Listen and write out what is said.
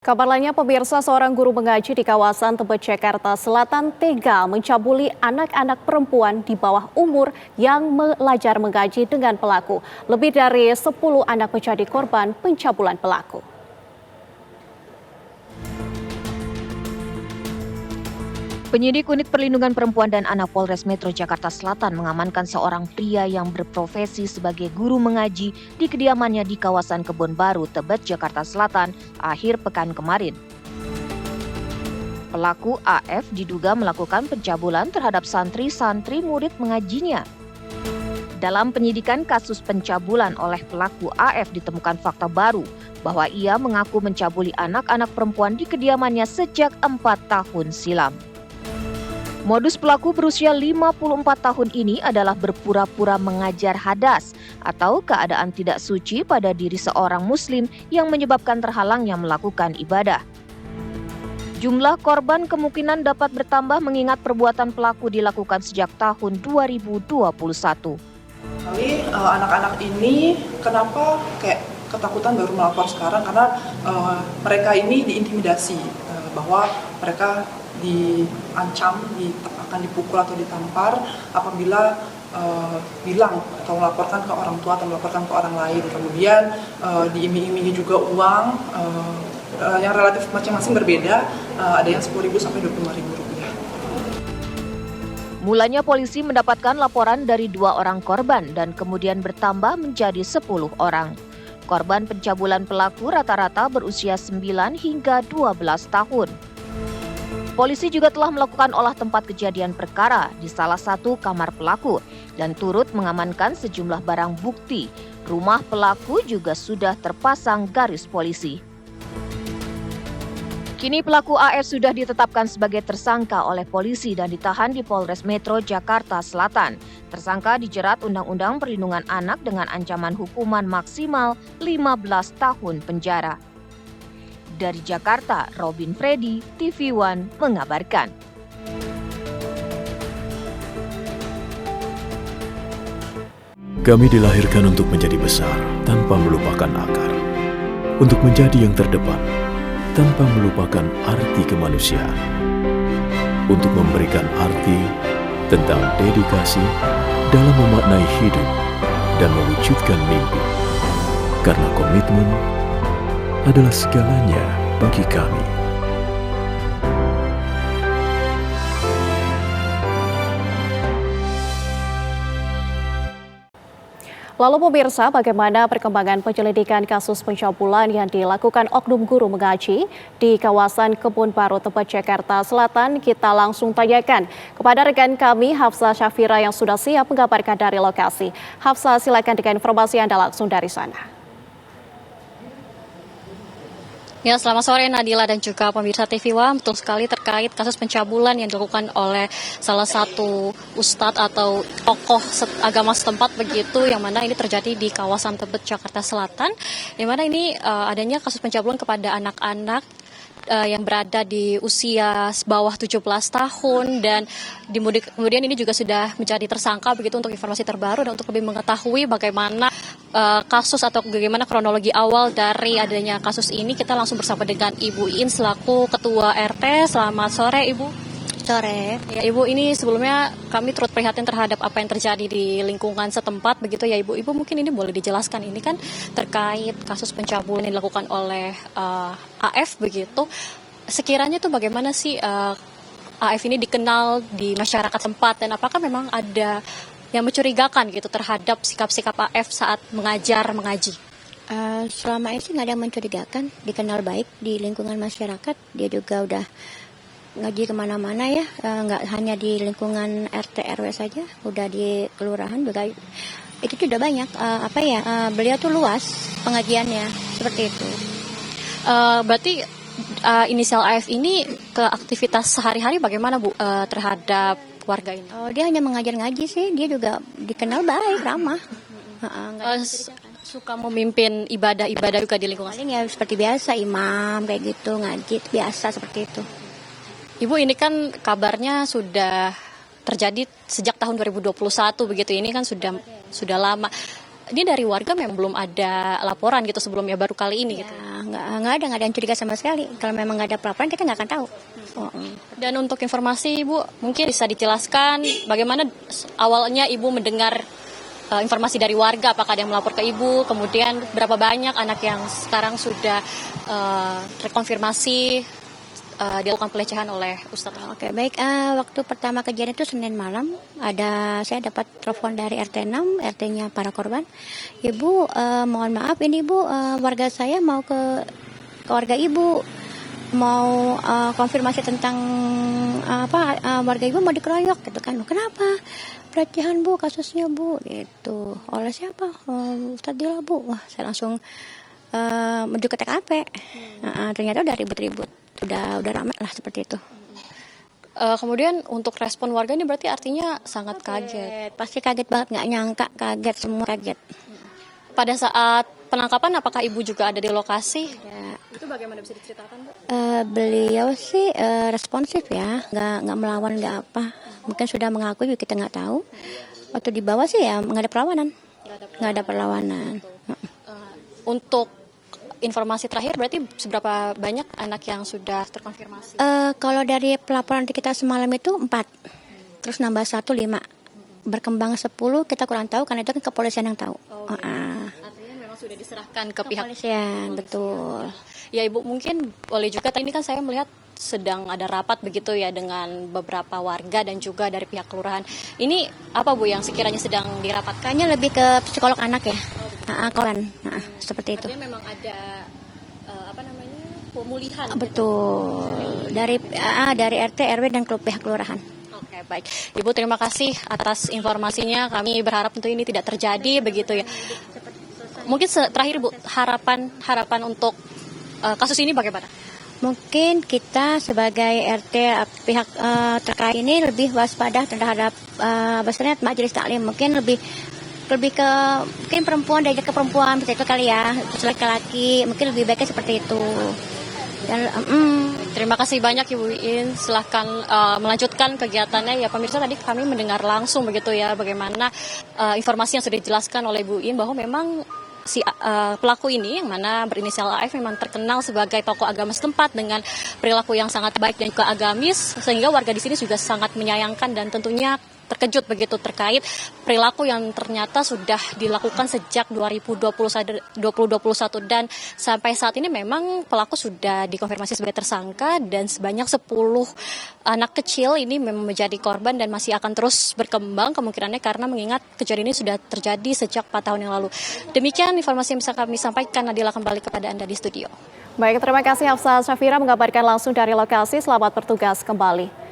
Kabar lainnya, pemirsa, seorang guru mengaji di kawasan Tebet, Jakarta Selatan tega mencabuli anak-anak perempuan di bawah umur yang belajar mengaji dengan pelaku. Lebih dari 10 anak menjadi korban pencabulan pelaku. Penyidik Unit Perlindungan Perempuan dan Anak Polres Metro Jakarta Selatan mengamankan seorang pria yang berprofesi sebagai guru mengaji di kediamannya di kawasan Kebon Baru, Tebet, Jakarta Selatan, akhir pekan kemarin. Pelaku AF diduga melakukan pencabulan terhadap santri-santri murid mengajinya. Dalam penyidikan kasus pencabulan oleh pelaku AF ditemukan fakta baru bahwa ia mengaku mencabuli anak-anak perempuan di kediamannya sejak 4 tahun silam. Modus pelaku berusia 54 tahun ini adalah berpura-pura mengajar hadas atau keadaan tidak suci pada diri seorang muslim yang menyebabkan terhalangnya melakukan ibadah. Jumlah korban kemungkinan dapat bertambah mengingat perbuatan pelaku dilakukan sejak tahun 2021. Anak-anak ini kenapa kayak ketakutan baru melapor sekarang karena mereka ini diintimidasi bahwa mereka diancam, akan dipukul atau ditampar apabila bilang atau melaporkan ke orang tua atau melaporkan ke orang lain. Kemudian diiming-imingi juga uang yang relatif masing-masing berbeda, ada yang 10.000 sampai 25.000 rupiah. Mulanya polisi mendapatkan laporan dari 2 orang korban dan kemudian bertambah menjadi 10 orang. Korban pencabulan pelaku rata-rata berusia 9 hingga 12 tahun. Polisi juga telah melakukan olah tempat kejadian perkara di salah satu kamar pelaku dan turut mengamankan sejumlah barang bukti. Rumah pelaku juga sudah terpasang garis polisi. Kini pelaku AF sudah ditetapkan sebagai tersangka oleh polisi dan ditahan di Polres Metro Jakarta Selatan. Tersangka dijerat Undang-Undang Perlindungan Anak dengan ancaman hukuman maksimal 15 tahun penjara. Dari Jakarta, Robin Freddy, TV One mengabarkan. Kami dilahirkan untuk menjadi besar tanpa melupakan akar, untuk menjadi yang terdepan tanpa melupakan arti kemanusiaan, untuk memberikan arti tentang dedikasi dalam memaknai hidup dan mewujudkan mimpi, karena komitmen adalah segalanya bagi kami. Lalu pemirsa, bagaimana perkembangan penyelidikan kasus pencabulan yang dilakukan oknum guru mengaji di kawasan Kebon Baru, Tebet, Jakarta Selatan? Kita langsung tanyakan kepada rekan kami Hafsah Syafira yang sudah siap mengabarkan dari lokasi. Hafsah, silakan dengan informasi Anda langsung dari sana. Ya, selamat sore Nadila dan juga pemirsa TV One. Betul sekali terkait kasus pencabulan yang dilakukan oleh salah satu ustadz atau tokoh agama setempat begitu, yang mana ini terjadi di kawasan Tebet, Jakarta Selatan, yang mana ini adanya kasus pencabulan kepada anak-anak yang berada di usia bawah 17 tahun dan kemudian ini juga sudah menjadi tersangka begitu. Untuk informasi terbaru dan untuk lebih mengetahui bagaimana kasus atau bagaimana kronologi awal dari adanya kasus ini, kita langsung bersama dengan Ibu Iin selaku Ketua RT. Selamat sore Ibu. Sore. Ya Ibu, ini sebelumnya kami turut prihatin terhadap apa yang terjadi di lingkungan setempat begitu ya Ibu. Ibu mungkin ini boleh dijelaskan, ini kan terkait kasus pencabulan yang dilakukan oleh AF begitu. Sekiranya itu bagaimana sih AF ini dikenal di masyarakat tempat dan apakah memang ada yang mencurigakan gitu terhadap sikap-sikap AF saat mengaji? Selama ini nggak ada yang mencurigakan, dikenal baik di lingkungan masyarakat. Dia juga udah ngaji kemana-mana ya, nggak hanya di lingkungan RT RW saja, udah di kelurahan juga. Itu sudah banyak, beliau tuh luas pengajiannya, seperti itu. Berarti inisial AF ini ke aktivitas sehari-hari bagaimana Bu terhadap warga ini? Dia hanya mengajar ngaji sih, dia juga dikenal baik, ramah. Suka memimpin ibadah-ibadah juga di lingkungan. Paling ya seperti biasa, imam kayak gitu, ngaji biasa seperti itu. Ibu, ini kan kabarnya sudah terjadi sejak tahun 2021 begitu, ini kan sudah lama. ini dari warga memang belum ada laporan gitu sebelumnya, baru kali ini gitu. Ya, nggak ada yang curiga sama sekali. Kalau memang nggak ada pelaporan kita nggak akan tahu. Dan untuk informasi Ibu, mungkin bisa dijelaskan bagaimana awalnya Ibu mendengar informasi dari warga, apakah ada yang melapor ke Ibu, kemudian berapa banyak anak yang sekarang sudah terkonfirmasi dilakukan pelecehan oleh Ustadz. Oke, baik. Waktu pertama kejadian itu Senin malam, saya dapat telepon dari RT 6, RT-nya para korban. Ibu, mohon maaf, ini Ibu, warga saya mau ke warga Ibu, mau konfirmasi tentang warga Ibu mau dikeroyok gitu kan. Kenapa? Pelecehan Bu, kasusnya Bu, gitu. Oleh siapa? Ustadz Dila Bu. Wah, saya langsung menuju ke TKP. Ternyata udah ribut-ribut. Udah ramai lah seperti itu. Kemudian untuk respon warga ini berarti artinya sangat kaget. Pasti kaget banget, nggak nyangka, kaget, semua kaget. Pada saat penangkapan apakah Ibu juga ada di lokasi? Ya. Itu bagaimana bisa diceritakan Bu? Beliau sih responsif ya, nggak melawan, nggak apa. Mungkin sudah mengakui, kita nggak tahu. Waktu di bawah sih ya nggak ada perlawanan. Nggak ada perlawanan. Untuk informasi terakhir berarti seberapa banyak anak yang sudah terkonfirmasi? Kalau dari pelaporan kita semalam itu 4, terus nambah 1 5, berkembang 10 kita kurang tahu karena itu kan kepolisian yang tahu. Artinya memang sudah diserahkan ke pihak Kepolisian, betul. Ya Ibu, mungkin boleh juga, tadi ini kan saya melihat sedang ada rapat begitu ya dengan beberapa warga dan juga dari pihak kelurahan. Ini apa Bu yang sekiranya sedang dirapatkan? Kayaknya lebih ke psikolog anak ya. Korban. Seperti itu. Artinya memang ada pemulihan. Betul. Dari RT, RW dan pihak kelurahan. Oke, baik. Ibu terima kasih atas informasinya. Kami berharap tentu ini tidak terjadi begitu ya. Mungkin terakhir Bu, harapan untuk kasus ini bagaimana? Mungkin kita sebagai RT pihak terkait ini lebih waspada terhadap majelis taklim. Mungkin lebih ke mungkin perempuan diajak ke perempuan seperti itu kali ya, terus laki-laki mungkin lebih baiknya seperti itu. Dan, Terima kasih banyak Ibu In. Silahkan melanjutkan kegiatannya. Ya pemirsa, tadi kami mendengar langsung begitu ya bagaimana informasi yang sudah dijelaskan oleh Bu In bahwa memang si pelaku ini yang mana berinisial AF memang terkenal sebagai tokoh agama setempat dengan perilaku yang sangat baik dan juga agamis, sehingga warga di sini juga sangat menyayangkan dan tentunya terkejut begitu terkait perilaku yang ternyata sudah dilakukan sejak 2021 dan sampai saat ini memang pelaku sudah dikonfirmasi sebagai tersangka dan sebanyak 10 anak kecil ini memang menjadi korban dan masih akan terus berkembang kemungkinannya karena mengingat kejadian ini sudah terjadi sejak 4 tahun yang lalu. Demikian informasi yang bisa kami sampaikan. Nadila kembali kepada Anda di studio. Baik, terima kasih Hafsah Syafira mengabarkan langsung dari lokasi. Selamat bertugas kembali.